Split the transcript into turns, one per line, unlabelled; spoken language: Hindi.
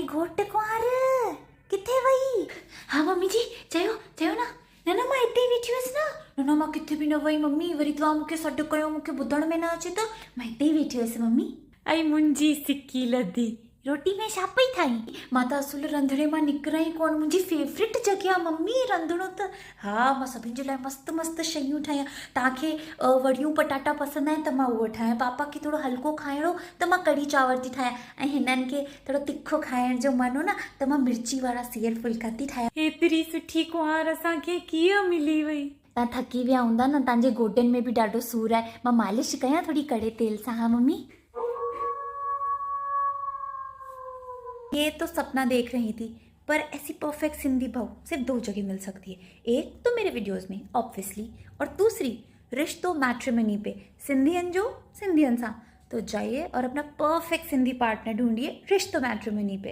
मारी घोट कुंवार किथे वई? हाँ मम्मी जी चयो चयो ना। न न मां हिते ई वेठी हुअसि न। न न मां किथे बि न वई मम्मी, वरी तव्हां मूंखे सॾु कयो, मूंखे ॿुधण में न अचे त मां हिते ई वेठी हुअसि मम्मी। ऐं मुंहिंजी सिकी लधी रोटी में छा पई ठाहीं? मां त असुल रंधिणे मां निकिरां ई कोन, मुंहिंजी फेवरेट जॻह आहे मम्मी रंधिणो त। हा मां सभिनि जे लाइ मस्तु मस्तु शयूं ठाहियां। तव्हांखे वड़ियूं पटाटा पसंदि आहिनि त मां उहो ठाहियां, पापा खे थोरो हल्को खाइणो त मां कढ़ी चांवर थी ठाहियां, ऐं हिननि खे थोरो तिखो खाइण जो मन हो न त मां मिर्ची वारा सेयल फुल्का थी ठाहियां। हेतिरी सुठी कुंवार असांखे कीअं मिली वई? तव्हां थकी विया हूंदा न, तव्हांजे गोॾनि में बि ॾाढो सूरु आहे, मां मालिश कयां थोरी कड़े तेल सां? हा मम्मी। ये तो सपना देख रही थी, पर ऐसी परफेक्ट सिंधी बहू सिर्फ 2 जगह मिल सकती है। एक तो मेरे वीडियोस में ऑब्वियसली, और दूसरी रिश्तों मैट्रिमनी पे सिंधियन जो सिंधियन सा। तो जाइए और अपना परफेक्ट सिंधी पार्टनर ढूंढिए रिश्तों मैट्रिमनी पे।